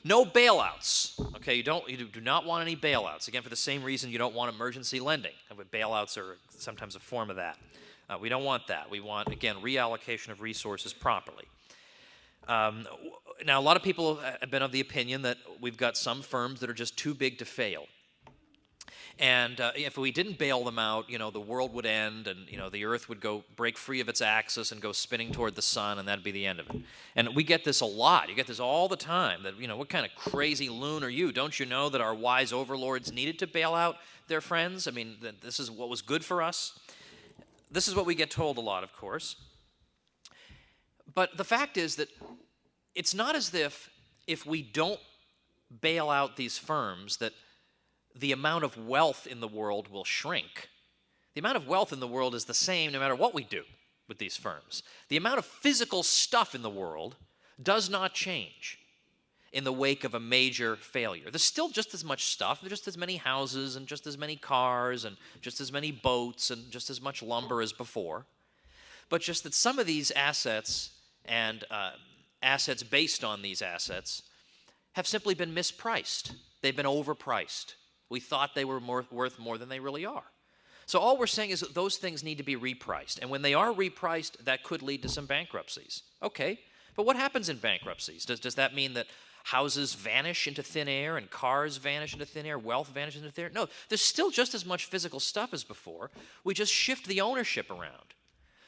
No bailouts. Okay, you do not want any bailouts. Again, for the same reason you don't want emergency lending. Bailouts are sometimes a form of that. We don't want that. We want, again, reallocation of resources properly. Now, a lot of people have been of the opinion that we've got some firms that are just too big to fail. And if we didn't bail them out, the world would end, and the Earth would break free of its axis and go spinning toward the sun, and that'd be the end of it. And we get this a lot. You get this all the time. That what kind of crazy loon are you? Don't you know that our wise overlords needed to bail out their friends? I mean, this is what was good for us. This is what we get told a lot, of course. But the fact is that it's not as if we don't bail out these firms that the amount of wealth in the world will shrink. The amount of wealth in the world is the same no matter what we do with these firms. The amount of physical stuff in the world does not change in the wake of a major failure. There's still just as much stuff, just as many houses and just as many cars and just as many boats and just as much lumber as before. But just that some of these assets and assets based on these assets have simply been mispriced. They've been overpriced. We thought they were worth more than they really are. So all we're saying is that those things need to be repriced. And when they are repriced, that could lead to some bankruptcies. Okay, but what happens in bankruptcies? Does that mean that houses vanish into thin air and cars vanish into thin air, wealth vanishes into thin air? No, there's still just as much physical stuff as before. We just shift the ownership around.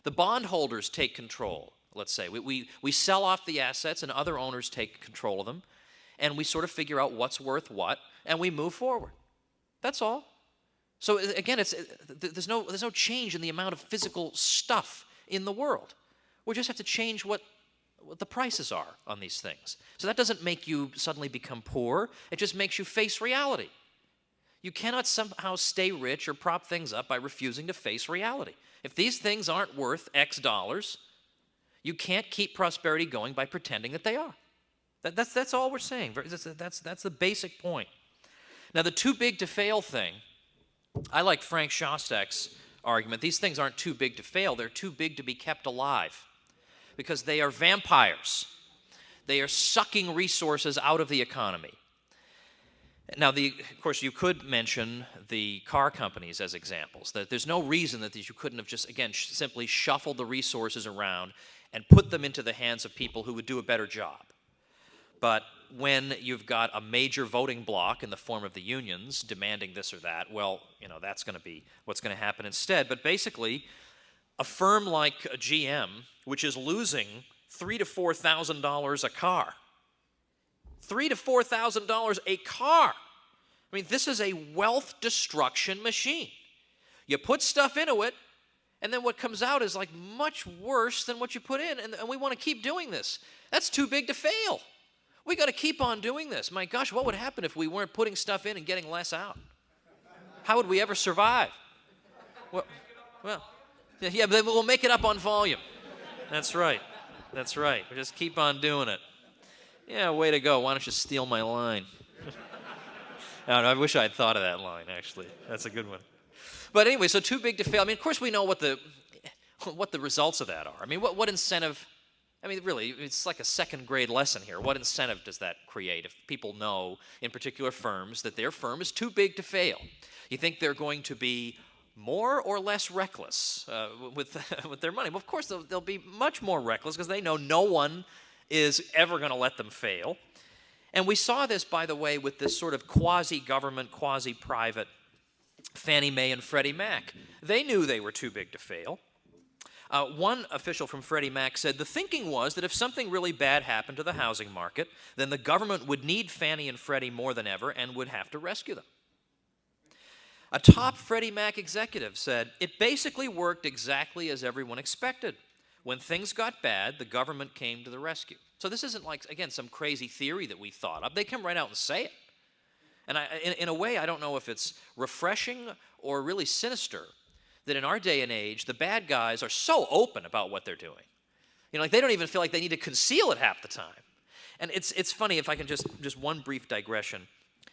The bondholders take control, let's say. We sell off the assets and other owners take control of them, and we sort of figure out what's worth what, and we move forward. That's all. So again, there's no change in the amount of physical stuff in the world. We just have to change what the prices are on these things. So that doesn't make you suddenly become poor. It just makes you face reality. You cannot somehow stay rich or prop things up by refusing to face reality. If these things aren't worth X dollars, you can't keep prosperity going by pretending that they are. That's all we're saying. That's the basic point. Now, the too big to fail thing, I like Frank Shostak's argument. These things aren't too big to fail. They're too big to be kept alive because they are vampires. They are sucking resources out of the economy. Now, of course, you could mention the car companies as examples. That there's no reason that you couldn't have just, again, simply shuffled the resources around and put them into the hands of people who would do a better job. But when you've got a major voting bloc in the form of the unions demanding this or that, well, that's going to be what's going to happen instead. But basically, a firm like GM, which is losing $3,000 to $4,000 a car, $3,000 to $4,000 a car. I mean, this is a wealth destruction machine. You put stuff into it, and then what comes out is like much worse than what you put in, and we want to keep doing this. That's too big to fail. We got to keep on doing this. My gosh, what would happen if we weren't putting stuff in and getting less out? How would we ever survive? Well, yeah, but we'll make it up on volume. That's right. That's right. We just keep on doing it. Yeah, way to go. Why don't you steal my line? I wish I had thought of that line, actually. That's a good one. But anyway, so too big to fail. I mean, of course we know what the results of that are. I mean, what incentive... I mean, really, it's like a second-grade lesson here. What incentive does that create if people know, in particular firms, that their firm is too big to fail? You think they're going to be more or less reckless with their money? Well, of course, they'll be much more reckless because they know no one is ever going to let them fail. And we saw this, by the way, with this sort of quasi-government, quasi-private Fannie Mae and Freddie Mac. They knew they were too big to fail. One official from Freddie Mac said the thinking was that if something really bad happened to the housing market, then the government would need Fannie and Freddie more than ever and would have to rescue them. A top Freddie Mac executive said, it basically worked exactly as everyone expected. When things got bad, the government came to the rescue. So this isn't like, again, some crazy theory that we thought of. They come right out and say it. And in a way, I don't know if it's refreshing or really sinister that in our day and age, the bad guys are so open about what they're doing. Like they don't even feel like they need to conceal it half the time. And it's funny, if I can just one brief digression.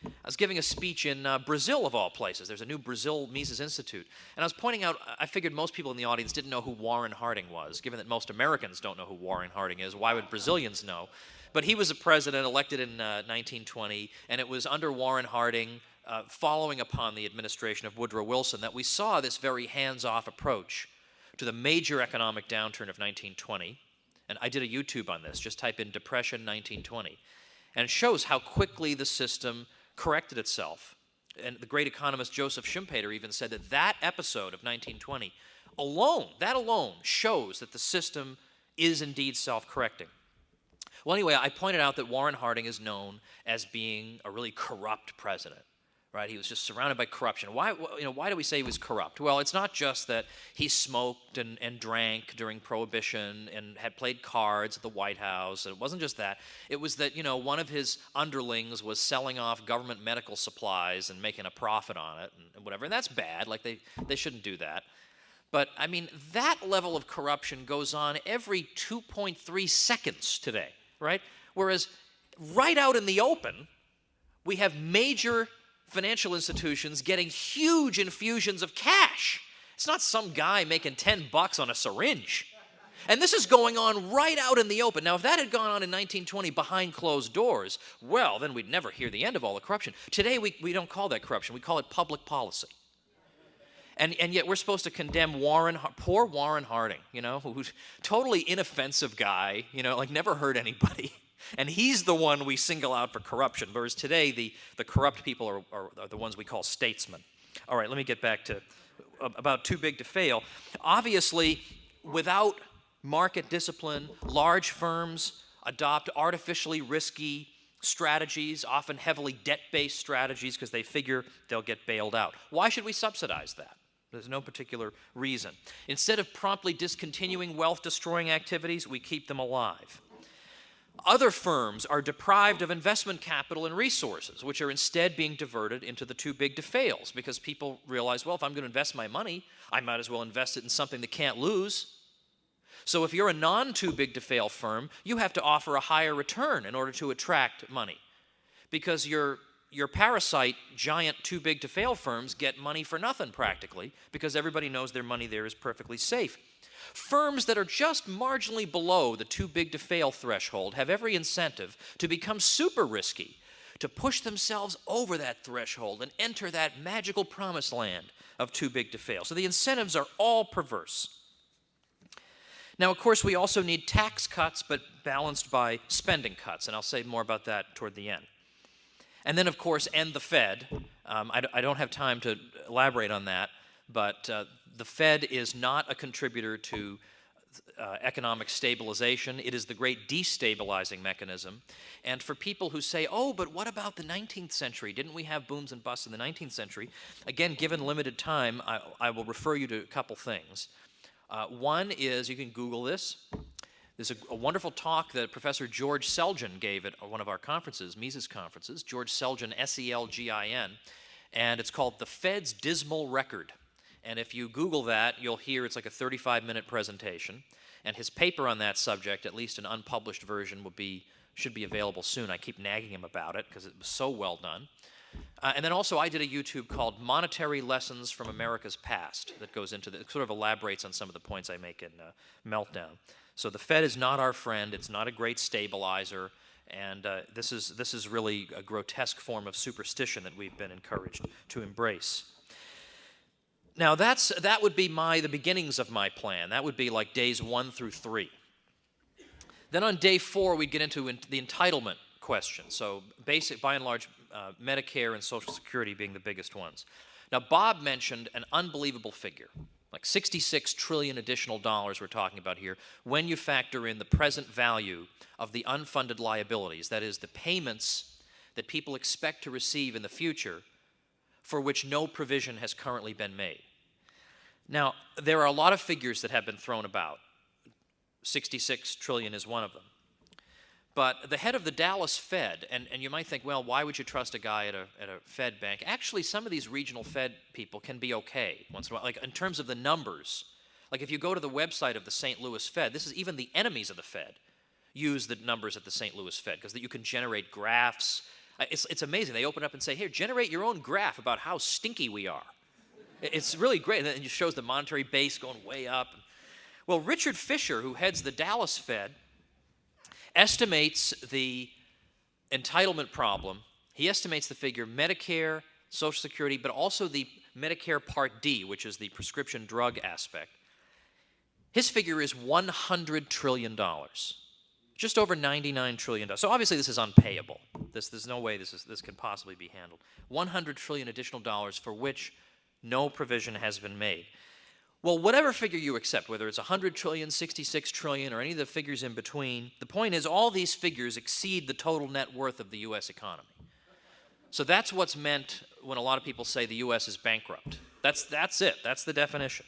I was giving a speech in Brazil, of all places. There's a new Brazil Mises Institute. And I was pointing out, I figured most people in the audience didn't know who Warren Harding was. Given that most Americans don't know who Warren Harding is, why would Brazilians know? But he was a president elected in 1920, and it was under Warren Harding, following upon the administration of Woodrow Wilson, that we saw this very hands-off approach to the major economic downturn of 1920. And I did a YouTube on this. Just type in Depression 1920. And it shows how quickly the system corrected itself. And the great economist Joseph Schumpeter even said that that episode of 1920 alone, that alone, shows that the system is indeed self-correcting. Well, anyway, I pointed out that Warren Harding is known as being a really corrupt president. Right? He was just surrounded by corruption. Why do we say he was corrupt? Well, it's not just that he smoked and drank during Prohibition and had played cards at the White House. It wasn't just that. It was that, one of his underlings was selling off government medical supplies and making a profit on it and whatever. And that's bad. Like, they shouldn't do that. But, I mean, that level of corruption goes on every 2.3 seconds today, right? Whereas right out in the open, we have major financial institutions getting huge infusions of cash. It's not some guy making $10 on a syringe. And this is going on right out in the open. Now, if that had gone on in 1920 behind closed doors, well, then we'd never hear the end of all the corruption. Today, we don't call that corruption. We call it public policy. And yet we're supposed to condemn poor Warren Harding, who's totally inoffensive guy, like never hurt anybody. And he's the one we single out for corruption, whereas today the corrupt people are the ones we call statesmen. All right, let me get back to about too big to fail. Obviously, without market discipline, large firms adopt artificially risky strategies, often heavily debt-based strategies, because they figure they'll get bailed out. Why should we subsidize that? There's no particular reason. Instead of promptly discontinuing wealth-destroying activities, we keep them alive. Other firms are deprived of investment capital and resources, which are instead being diverted into the too big to fails, because people realize, well, if I'm going to invest my money, I might as well invest it in something that can't lose. So if you're a non-too big to fail firm, you have to offer a higher return in order to attract money, because your parasite giant too big to fail firms get money for nothing practically, because everybody knows their money there is perfectly safe. Firms that are just marginally below the too big to fail threshold have every incentive to become super risky, to push themselves over that threshold and enter that magical promised land of too big to fail. So the incentives are all perverse. Now, of course, we also need tax cuts, but balanced by spending cuts, and I'll say more about that toward the end. And then, of course, end the Fed. I don't have time to elaborate on that, but the Fed is not a contributor to economic stabilization. It is the great destabilizing mechanism. And for people who say, oh, but what about the 19th century? Didn't we have booms and busts in the 19th century? Again, given limited time, I will refer you to a couple things. One is, you can Google this. There's a wonderful talk that Professor George Selgin gave at one of our conferences, Mises conferences, George Selgin, S-E-L-G-I-N, and it's called The Fed's Dismal Record. And if you Google that, you'll hear it's like a 35-minute presentation. And his paper on that subject, at least an unpublished version, should be available soon. I keep nagging him about it because it was so well done. And then also I did a YouTube called Monetary Lessons from America's Past that goes into it sort of elaborates on some of the points I make in Meltdown. So the Fed is not our friend. It's not a great stabilizer. And this is really a grotesque form of superstition that we've been encouraged to embrace. Now that would be the beginnings of my plan. That would be like days 1 through 3. Then on day 4, we'd get into the entitlement question. So basic, by and large, Medicare and Social Security being the biggest ones. Now Bob mentioned an unbelievable figure, like 66 trillion additional dollars we're talking about here, when you factor in the present value of the unfunded liabilities, that is, the payments that people expect to receive in the future for which no provision has currently been made. Now, there are a lot of figures that have been thrown about. 66 trillion is one of them. But the head of the Dallas Fed, and you might think, well, why would you trust a guy at a Fed bank? Actually, some of these regional Fed people can be okay once in a while. Like in terms of the numbers, like if you go to the website of the St. Louis Fed, this is even the enemies of the Fed use the numbers at the St. Louis Fed because you can generate graphs. It's amazing. They open up and say, here, generate your own graph about how stinky we are. It's really great. And then it just shows the monetary base going way up. Well, Richard Fisher, who heads the Dallas Fed, estimates the entitlement problem. He estimates the figure Medicare, Social Security, but also the Medicare Part D, which is the prescription drug aspect. His figure is $100 trillion, just over $99 trillion. So obviously this is unpayable. There's no way this can possibly be handled. $100 trillion additional dollars for which no provision has been made. Well, whatever figure you accept, whether it's 100 trillion, 66 trillion, or any of the figures in between, the point is all these figures exceed the total net worth of the U.S. economy. So that's what's meant when a lot of people say the U.S. is bankrupt. That's it. That's the definition.